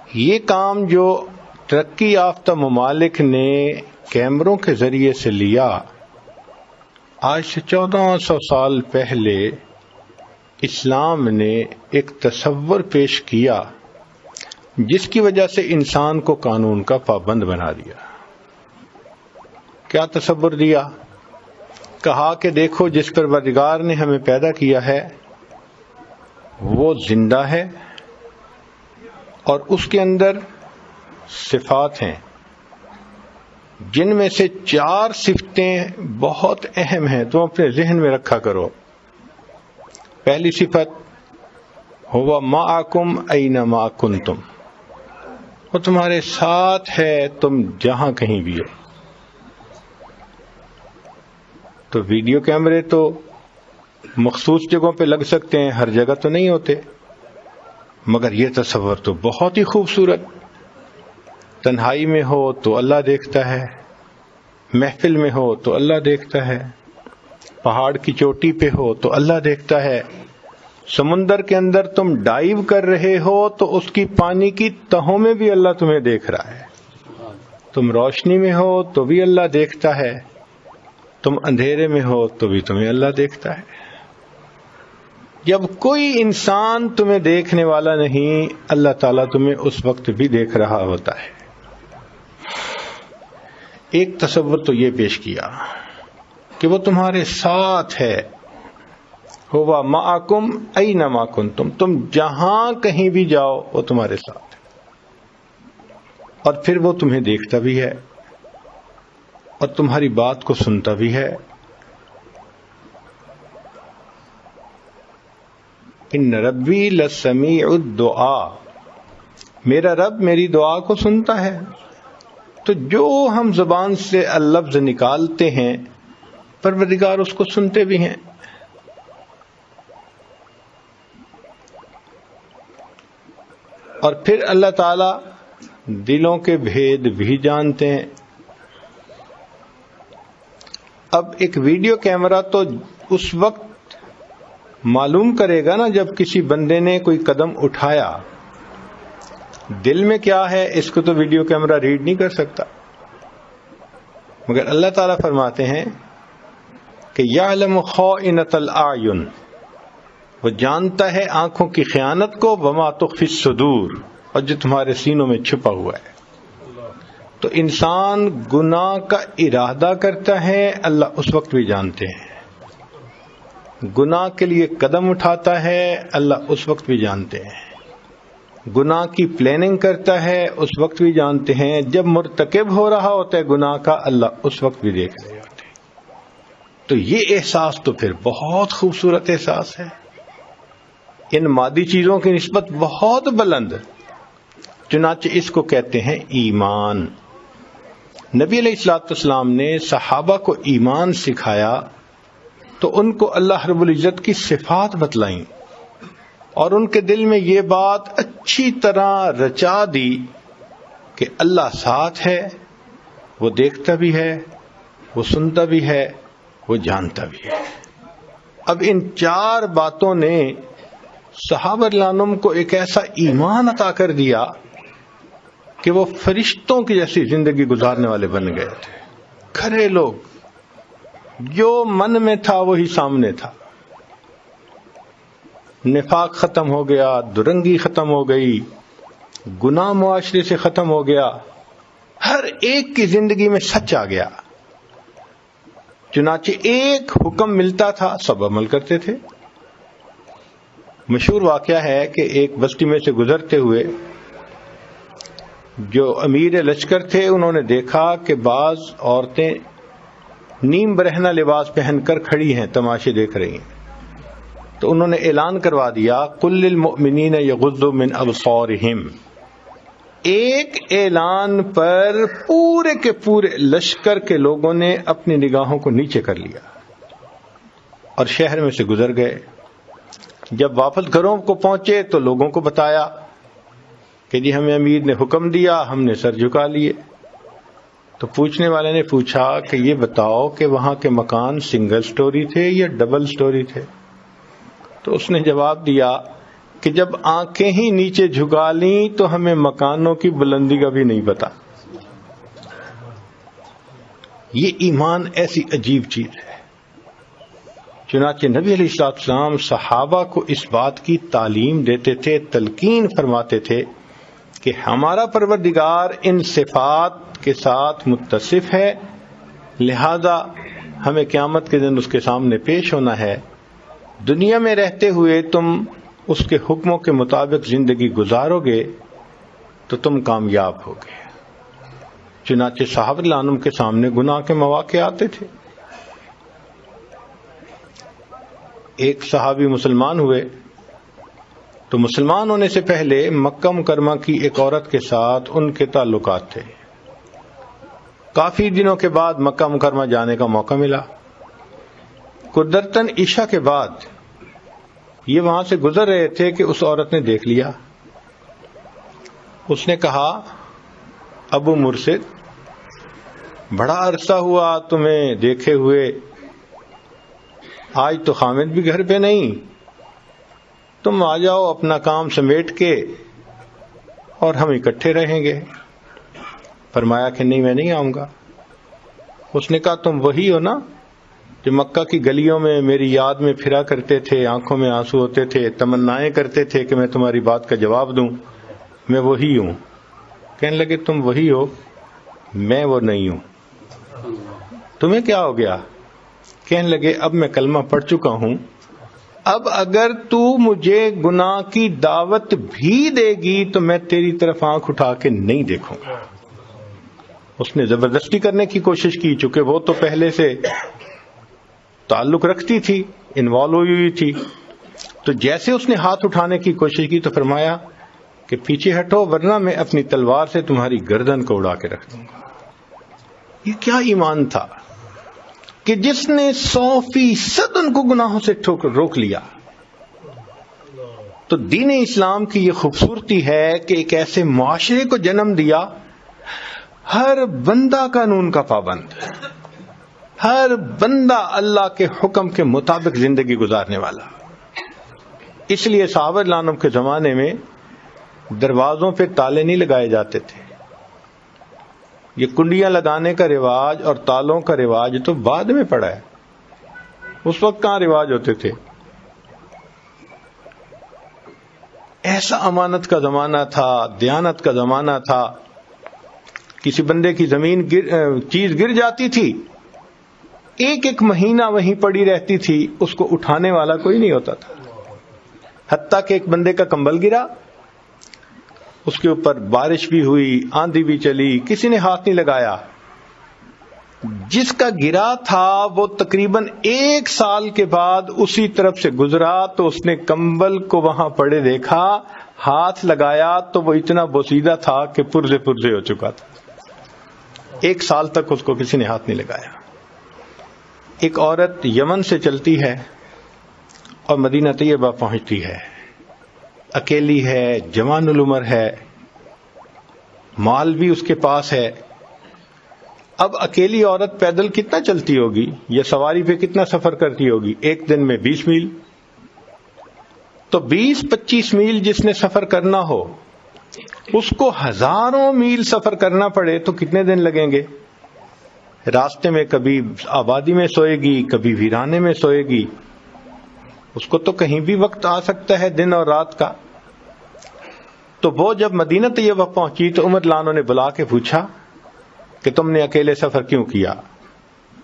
یہ کام جو ترقی یافتہ ممالک نے کیمروں کے ذریعے سے لیا، آج سے 1400 سال پہلے اسلام نے ایک تصور پیش کیا جس کی وجہ سے انسان کو قانون کا پابند بنا دیا۔ کیا تصور دیا؟ کہا کہ دیکھو جس پروردگار نے ہمیں پیدا کیا ہے وہ زندہ ہے اور اس کے اندر صفات ہیں جن میں سے 4 صفتیں بہت اہم ہیں، تم اپنے ذہن میں رکھا کرو۔ پہلی صفت ہوا معکم اینما کنتم، وہ تمہارے ساتھ ہے تم جہاں کہیں بھی ہو۔ تو ویڈیو کیمرے تو مخصوص جگہوں پہ لگ سکتے ہیں، ہر جگہ تو نہیں ہوتے، مگر یہ تصور تو بہت ہی خوبصورت۔ تنہائی میں ہو تو اللہ دیکھتا ہے، محفل میں ہو تو اللہ دیکھتا ہے، پہاڑ کی چوٹی پہ ہو تو اللہ دیکھتا ہے، سمندر کے اندر تم ڈائیو کر رہے ہو تو اس کی پانی کی تہوں میں بھی اللہ تمہیں دیکھ رہا ہے، تم روشنی میں ہو تو بھی اللہ دیکھتا ہے، تم اندھیرے میں ہو تو بھی تمہیں اللہ دیکھتا ہے۔ جب کوئی انسان تمہیں دیکھنے والا نہیں، اللہ تعالیٰ تمہیں اس وقت بھی دیکھ رہا ہوتا ہے۔ ایک تصور تو یہ پیش کیا کہ وہ تمہارے ساتھ ہے، ہوا معکم اینما کنتم، تم جہاں کہیں بھی جاؤ وہ تمہارے ساتھ ہے، اور پھر وہ تمہیں دیکھتا بھی ہے اور تمہاری بات کو سنتا بھی ہے۔ ان ربی لسمیع الدعاء، میرا رب میری دعا کو سنتا ہے۔ تو جو ہم زبان سے اللفظ نکالتے ہیں پروردگار اس کو سنتے بھی ہیں۔ اور پھر اللہ تعالی دلوں کے بھید بھی جانتے ہیں۔ اب ایک ویڈیو کیمرہ تو اس وقت معلوم کرے گا نا جب کسی بندے نے کوئی قدم اٹھایا، دل میں کیا ہے اس کو تو ویڈیو کیمرہ ریڈ نہیں کر سکتا، مگر اللہ تعالیٰ فرماتے ہیں کہ یعلم خائنۃ الاعین، وہ جانتا ہے آنکھوں کی خیانت کو، وما تخفی الصدور، اور جو تمہارے سینوں میں چھپا ہوا ہے۔ تو انسان گناہ کا ارادہ کرتا ہے، اللہ اس وقت بھی جانتے ہیں، گناہ کے لیے قدم اٹھاتا ہے، اللہ اس وقت بھی جانتے ہیں، گناہ کی پلاننگ کرتا ہے اس وقت بھی جانتے ہیں، جب مرتکب ہو رہا ہوتا ہے گناہ کا اللہ اس وقت بھی دیکھ رہے ہوتے ہیں۔ تو یہ احساس تو پھر بہت خوبصورت احساس ہے، ان مادی چیزوں کی نسبت بہت بلند، چنانچہ اس کو کہتے ہیں ایمان۔ نبی علیہ الصلوۃ والسلام نے صحابہ کو ایمان سکھایا تو ان کو اللہ رب العزت کی صفات بتلائیں اور ان کے دل میں یہ بات اچھی طرح رچا دی کہ اللہ ساتھ ہے، وہ دیکھتا بھی ہے، وہ سنتا بھی ہے، وہ جانتا بھی ہے۔ اب ان 4 باتوں نے صحابہ رضی اللہ عنہم کو ایک ایسا ایمان عطا کر دیا کہ وہ فرشتوں کی جیسی زندگی گزارنے والے بن گئے تھے، کھرے لوگ، جو من میں تھا وہی سامنے تھا۔ نفاق ختم ہو گیا، درنگی ختم ہو گئی، گناہ معاشرے سے ختم ہو گیا، ہر ایک کی زندگی میں سچ آ گیا۔ چنانچہ ایک حکم ملتا تھا سب عمل کرتے تھے۔ مشہور واقعہ ہے کہ ایک بستی میں سے گزرتے ہوئے جو امیر لشکر تھے انہوں نے دیکھا کہ بعض عورتیں نیم برہنہ لباس پہن کر کھڑی ہیں، تماشے دیکھ رہی ہیں، تو انہوں نے اعلان کروا دیا قل للمؤمنین یغضوا من ابصارہم۔ ایک اعلان پر پورے کے پورے لشکر کے لوگوں نے اپنی نگاہوں کو نیچے کر لیا اور شہر میں سے گزر گئے۔ جب واپس گھروں کو پہنچے تو لوگوں کو بتایا کہ جی ہمیں امیر نے حکم دیا، ہم نے سر جھکا لیے۔ تو پوچھنے والے نے پوچھا کہ یہ بتاؤ کہ وہاں کے مکان سنگل سٹوری تھے یا ڈبل سٹوری تھے؟ تو اس نے جواب دیا کہ جب آنکھیں ہی نیچے جھکا لیں تو ہمیں مکانوں کی بلندی کا بھی نہیں پتا. یہ ایمان ایسی عجیب چیز ہے. چنانچہ نبی علیہ السلام صحابہ کو اس بات کی تعلیم دیتے تھے، تلقین فرماتے تھے کہ ہمارا پروردگار ان صفات کے ساتھ متصف ہے، لہذا ہمیں قیامت کے دن اس کے سامنے پیش ہونا ہے. دنیا میں رہتے ہوئے تم اس کے حکموں کے مطابق زندگی گزارو گے تو تم کامیاب ہوگے. چنانچہ صحابہ رضی اللہ عنہم کے سامنے گناہ کے مواقع آتے تھے. ایک صحابی مسلمان ہوئے تو مسلمان ہونے سے پہلے مکہ مکرمہ کی ایک عورت کے ساتھ ان کے تعلقات تھے. کافی دنوں کے بعد مکہ مکرمہ جانے کا موقع ملا. قدرتاً عشاء کے بعد یہ وہاں سے گزر رہے تھے کہ اس عورت نے دیکھ لیا. اس نے کہا، ابو مرشد، بڑا عرصہ ہوا تمہیں دیکھے ہوئے، آج تو خامد بھی گھر پہ نہیں، تم آ جاؤ اپنا کام سمیٹ کے اور ہم اکٹھے رہیں گے. فرمایا کہ نہیں، میں نہیں آؤں گا. اس نے کہا، تم وہی ہو نا جو مکہ کی گلیوں میں میری یاد میں پھرا کرتے تھے، آنکھوں میں آنسو ہوتے تھے، تمنائیں کرتے تھے کہ میں تمہاری بات کا جواب دوں. میں وہی ہوں. کہنے لگے، تم وہی ہو، میں وہ نہیں ہوں. تمہیں کیا ہو گیا؟ کہنے لگے، اب میں کلمہ پڑھ چکا ہوں، اب اگر تو مجھے گناہ کی دعوت بھی دے گی تو میں تیری طرف آنکھ اٹھا کے نہیں دیکھوں گا. اس نے زبردستی کرنے کی کوشش کی، چونکہ وہ تو پہلے سے تعلق رکھتی تھی، انوالو ہوئی تھی. تو جیسے اس نے ہاتھ اٹھانے کی کوشش کی تو فرمایا کہ پیچھے ہٹو ورنہ میں اپنی تلوار سے تمہاری گردن کو اڑا کے رکھ دوں گا. یہ کیا ایمان تھا کہ جس نے 100% ان کو گناہوں سے روک لیا. تو دین اسلام کی یہ خوبصورتی ہے کہ ایک ایسے معاشرے کو جنم دیا، ہر بندہ قانون کا پابند، ہر بندہ اللہ کے حکم کے مطابق زندگی گزارنے والا. اس لیے صحابہ رضی اللہ عنہم کے زمانے میں دروازوں پہ تالے نہیں لگائے جاتے تھے. یہ کنڈیاں لگانے کا رواج اور تالوں کا رواج تو بعد میں پڑا ہے. اس وقت کہاں رواج ہوتے تھے؟ ایسا امانت کا زمانہ تھا، دیانت کا زمانہ تھا. کسی بندے کی زمین چیز گر جاتی تھی، ایک ایک مہینہ وہیں پڑی رہتی تھی، اس کو اٹھانے والا کوئی نہیں ہوتا تھا. حتیٰ کہ ایک بندے کا کمبل گرا، اس کے اوپر بارش بھی ہوئی، آندھی بھی چلی، کسی نے ہاتھ نہیں لگایا. جس کا گرا تھا وہ تقریباً 1 سال کے بعد اسی طرف سے گزرا تو اس نے کمبل کو وہاں پڑے دیکھا، ہاتھ لگایا تو وہ اتنا بوسیدہ تھا کہ پرزے پرزے ہو چکا تھا. 1 سال تک اس کو کسی نے ہاتھ نہیں لگایا. ایک عورت یمن سے چلتی ہے اور مدینہ طیبہ پہنچتی ہے. اکیلی ہے، جوان العمر ہے، مال بھی اس کے پاس ہے. اب اکیلی عورت پیدل کتنا چلتی ہوگی یا سواری پہ کتنا سفر کرتی ہوگی؟ ایک دن میں 20 میل. تو 20-25 میل جس نے سفر کرنا ہو اس کو ہزاروں میل سفر کرنا پڑے تو کتنے دن لگیں گے؟ راستے میں کبھی آبادی میں سوئے گی، کبھی ویرانے میں سوئے گی. اس کو تو کہیں بھی وقت آ سکتا ہے دن اور رات کا. تو وہ جب مدینہ طیبہ پہنچی تو عمر رضی اللہ عنہ نے بلا کے پوچھا کہ تم نے اکیلے سفر کیوں کیا؟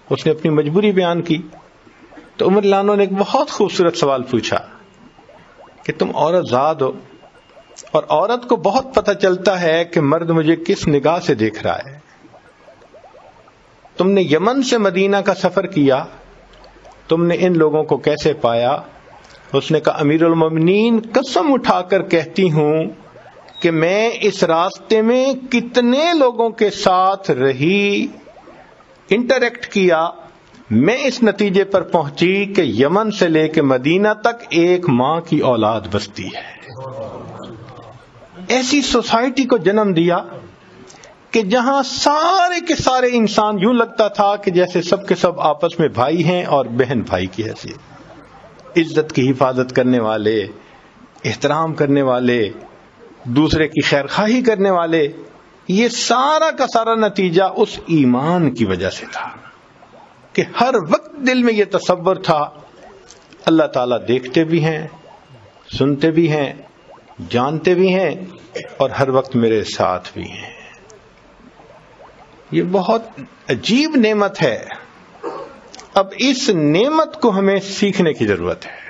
اس نے اپنی مجبوری بیان کی. تو عمر رضی اللہ عنہ نے ایک بہت خوبصورت سوال پوچھا کہ تم عورت ذات ہو اور عورت کو بہت پتہ چلتا ہے کہ مرد مجھے کس نگاہ سے دیکھ رہا ہے. تم نے یمن سے مدینہ کا سفر کیا، تم نے ان لوگوں کو کیسے پایا؟ اس نے کہا، امیر المومنین قسم اٹھا کر کہتی ہوں کہ میں اس راستے میں کتنے لوگوں کے ساتھ رہی، انٹریکٹ کیا، میں اس نتیجے پر پہنچی کہ یمن سے لے کے مدینہ تک ایک ماں کی اولاد بستی ہے. ایسی سوسائٹی کو جنم دیا کہ جہاں سارے کے سارے انسان یوں لگتا تھا کہ جیسے سب کے سب آپس میں بھائی ہیں اور بہن بھائی کی حیثیت. عزت کی حفاظت کرنے والے، احترام کرنے والے، دوسرے کی خیر خواہی کرنے والے، یہ سارا کا سارا نتیجہ اس ایمان کی وجہ سے تھا کہ ہر وقت دل میں یہ تصور تھا اللہ تعالیٰ دیکھتے بھی ہیں، سنتے بھی ہیں، جانتے بھی ہیں اور ہر وقت میرے ساتھ بھی ہیں۔ یہ بہت عجیب نعمت ہے۔ اب اس نعمت کو ہمیں سیکھنے کی ضرورت ہے۔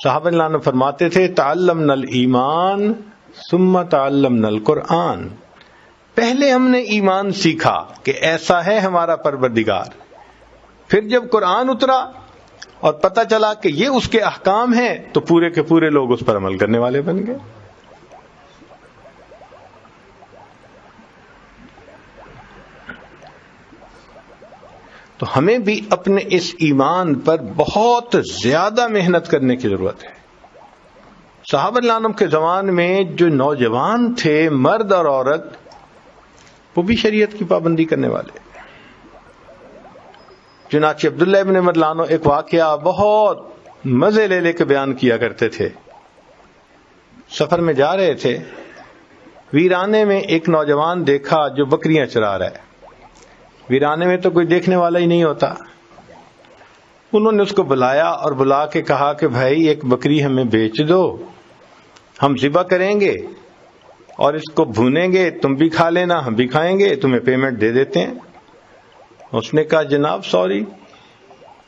صحابہ اللہ عنہ فرماتے تھے تعلمنا الایمان ثم تعلمنا القرآن، پہلے ہم نے ایمان سیکھا کہ ایسا ہے ہمارا پروردگار، پھر جب قرآن اترا اور پتہ چلا کہ یہ اس کے احکام ہیں تو پورے کے پورے لوگ اس پر عمل کرنے والے بن گئے۔ تو ہمیں بھی اپنے اس ایمان پر بہت زیادہ محنت کرنے کی ضرورت ہے۔ صحابہ اللہ عنہ کے زمان میں جو نوجوان تھے، مرد اور عورت، وہ بھی شریعت کی پابندی کرنے والے۔ چنانچہ عبداللہ ابن عمر عنہ ایک واقعہ بہت مزے لے لے کے بیان کیا کرتے تھے۔ سفر میں جا رہے تھے، ویرانے میں ایک نوجوان دیکھا جو بکریاں چرا رہا ہے۔ ویرانے میں تو کوئی دیکھنے والا ہی نہیں ہوتا۔ انہوں نے اس کو بلایا اور بلا کے کہا کہ بھائی ایک بکری ہمیں بیچ دو، ہم ذبح کریں گے اور اس کو بھونیں گے، تم بھی کھا لینا ہم بھی کھائیں گے، تمہیں پیمنٹ دے دیتے ہیں۔ اس نے کہا جناب سوری،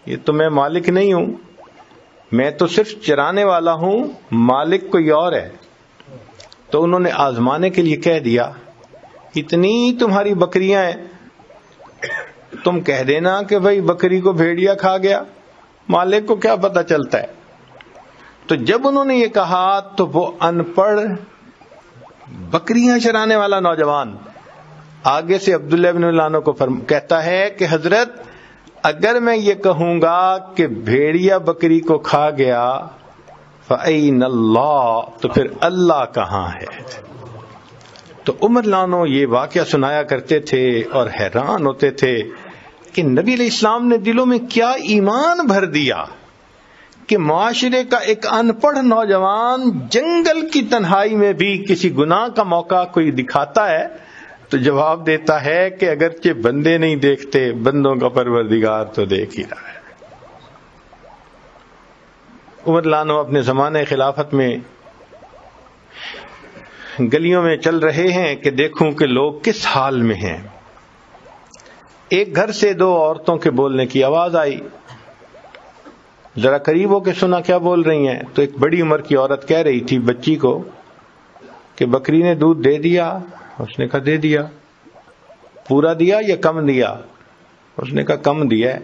یہ تو میں مالک نہیں ہوں، میں تو صرف چرانے والا ہوں، مالک کوئی اور ہے۔ تو انہوں نے آزمانے کے لیے کہہ دیا اتنی تمہاری بکریاں ہیں، تم کہہ دینا کہ بھائی بکری کو بھیڑیا کھا گیا، مالک کو کیا پتہ چلتا ہے۔ تو جب انہوں نے یہ کہا تو وہ ان پڑھ بکریاں چرانے والا نوجوان آگے سے عبداللہ ابن عنہ کو کہتا ہے کہ حضرت اگر میں یہ کہوں گا کہ بھیڑیا بکری کو کھا گیا فَأَيْنَ اللَّهُ، تو پھر اللہ کہاں ہے؟ تو عمر لانو یہ واقعہ سنایا کرتے تھے اور حیران ہوتے تھے کہ نبی علیہ السلام نے دلوں میں کیا ایمان بھر دیا کہ معاشرے کا ایک ان پڑھ نوجوان جنگل کی تنہائی میں بھی کسی گناہ کا موقع کوئی دکھاتا ہے تو جواب دیتا ہے کہ اگرچہ بندے نہیں دیکھتے، بندوں کا پروردگار تو دیکھ ہی رہا ہے۔ عمر لانو اپنے زمانے خلافت میں گلیوں میں چل رہے ہیں کہ دیکھوں کہ لوگ کس حال میں ہیں۔ ایک گھر سے دو عورتوں کے بولنے کی آواز آئی، ذرا قریب ہو کے سنا کیا بول رہی ہیں۔ تو ایک بڑی عمر کی عورت کہہ رہی تھی بچی کو کہ بکری نے دودھ دے دیا؟ اس نے کہا دے دیا۔ پورا دیا یا کم دیا؟ اس نے کہا کم دیا ہے۔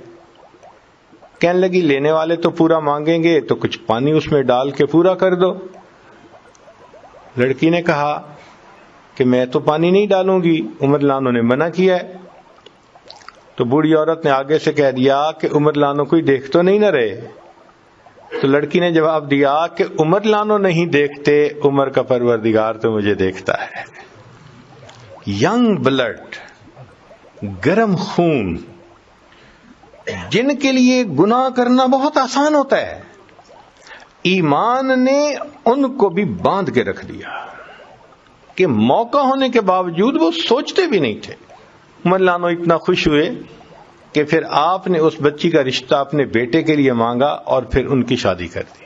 کہنے لگی لینے والے تو پورا مانگیں گے تو کچھ پانی اس میں ڈال کے پورا کر دو۔ لڑکی نے کہا کہ میں تو پانی نہیں ڈالوں گی، عمر لانو نے منع کیا ہے۔ تو بوڑھی عورت نے آگے سے کہہ دیا کہ عمر لانو کوئی دیکھ تو نہیں نہ رہے؟ تو لڑکی نے جواب دیا کہ عمر لانو نہیں دیکھتے، عمر کا پروردگار تو مجھے دیکھتا ہے۔ ینگ بلڈ، گرم خون، جن کے لیے گناہ کرنا بہت آسان ہوتا ہے، ایمان نے ان کو بھی باندھ کے رکھ دیا کہ موقع ہونے کے باوجود وہ سوچتے بھی نہیں تھے۔ عمر لانو اتنا خوش ہوئے کہ پھر آپ نے اس بچی کا رشتہ اپنے بیٹے کے لیے مانگا اور پھر ان کی شادی کر دی۔